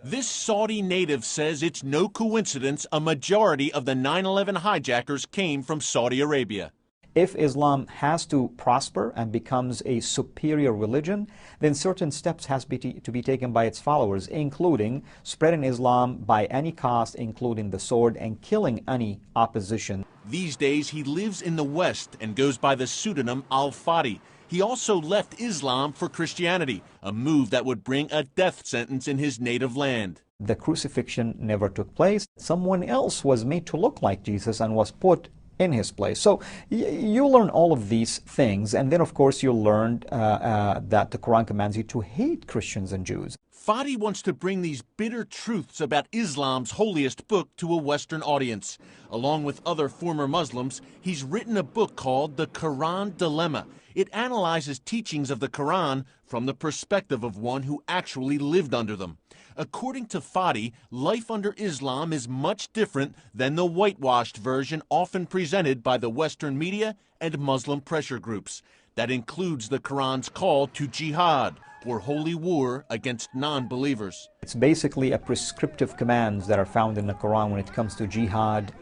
This Saudi native says it's no coincidence a majority of the 9/11 hijackers came from Saudi Arabia. If Islam has to prosper and becomes a superior religion, then certain steps has to be taken by its followers, including spreading Islam by any cost, including the sword, and killing any opposition. These days he lives in the West and goes by the pseudonym Al Fadi. He also left Islam for Christianity, a move that would bring a death sentence in his native land. The crucifixion never took place. Someone else was made to look like Jesus and was put in his place. So you learn all of these things, and then of course you learned that the Quran commands you to hate Christians and Jews. Fadi wants to bring these bitter truths about Islam's holiest book to a Western audience. Along with other former Muslims, he's written a book called The Quran Dilemma. It analyzes teachings of the Quran from the perspective of one who actually lived under them. According to Fadi, life under Islam is much different than the whitewashed version often presented by the Western media and Muslim pressure groups. That includes the Quran's call to jihad, or holy war against non-believers. It's basically a prescriptive commands that are found in the Quran when it comes to jihad,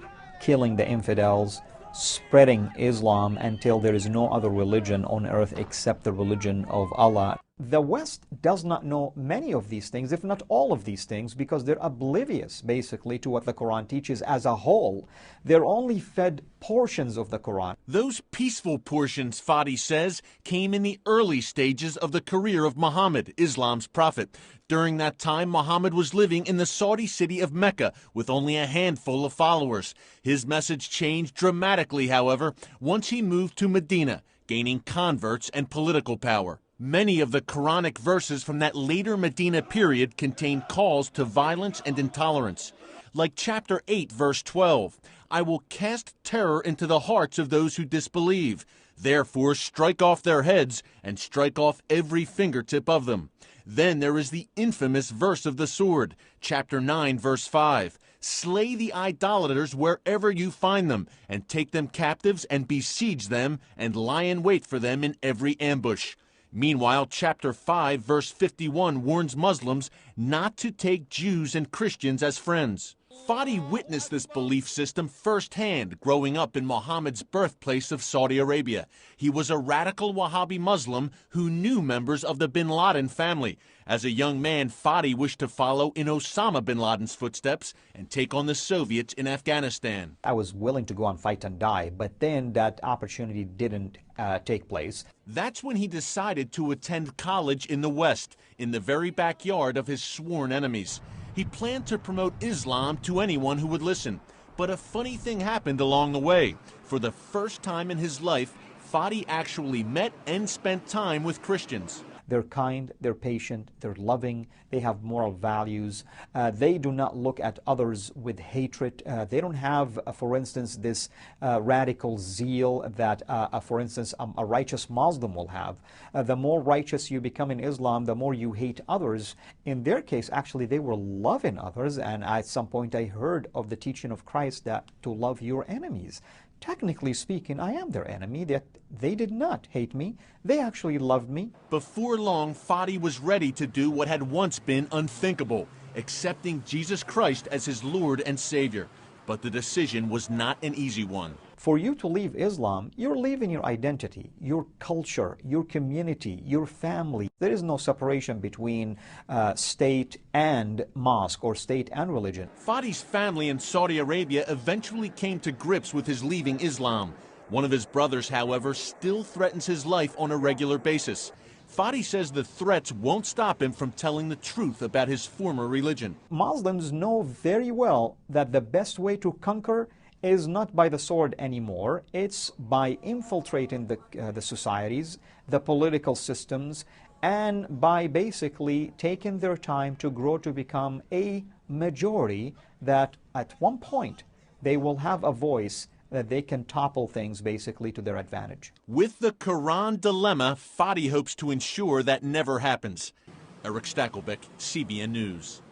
killing the infidels, spreading Islam until there is no other religion on earth except the religion of Allah. The West does not know many of these things, if not all of these things, because they're oblivious basically to what the Quran teaches as a whole. They're only fed portions of the Quran. Those peaceful portions, Fadi says, came in the early stages of the career of Muhammad, Islam's prophet. During that time, Muhammad was living in the Saudi city of Mecca with only a handful of followers. His message changed dramatically, however, once he moved to Medina, gaining converts and political power. Many of the Quranic verses from that later Medina period contain calls to violence and intolerance. Like chapter 8, verse 12, I will cast terror into the hearts of those who disbelieve. Therefore strike off their heads and strike off every fingertip of them. Then there is the infamous verse of the sword, chapter 9, verse 5. Slay the idolaters wherever you find them, and take them captives and besiege them, and lie in wait for them in every ambush. Meanwhile, chapter 5, verse 51 warns Muslims not to take Jews and Christians as friends. Fadi witnessed this belief system firsthand growing up in Muhammad's birthplace of Saudi Arabia. He was a radical Wahhabi Muslim who knew members of the bin Laden family. As a young man, Fadi wished to follow in Osama bin Laden's footsteps and take on the Soviets in Afghanistan. I was willing to go and fight and die, but then that opportunity didn't take place. That's when he decided to attend college in the West, in the very backyard of his sworn enemies. He planned to promote Islam to anyone who would listen. But a funny thing happened along the way. For the first time in his life, Fadi actually met and spent time with Christians. They're kind, they're patient, they're loving, they have moral values. They do not look at others with hatred. They don't have, for instance, this radical zeal that, for instance, a righteous Muslim will have. The more righteous you become in Islam, the more you hate others. In their case, actually, they were loving others, and at some point I heard of the teaching of Christ that to love your enemies. Technically speaking, I am their enemy, that they did not hate me. They actually loved me. Before long, Fadi was ready to do what had once been unthinkable, accepting Jesus Christ as his Lord and Savior. But the decision was not an easy one. For you to leave Islam, you're leaving your identity, your culture, your community, your family. There is no separation between state and mosque or state and religion. Fadi's family in Saudi Arabia eventually came to grips with his leaving Islam. One of his brothers, however, still threatens his life on a regular basis. Fadi says the threats won't stop him from telling the truth about his former religion. Muslims know very well that the best way to conquer is not by the sword anymore. It's by infiltrating the societies, the political systems, and by basically taking their time to grow to become a majority that at one point they will have a voice that they can topple things basically to their advantage. With the Quran Dilemma, Fadi hopes to ensure that never happens. Eric Stakelbeck, CBN News.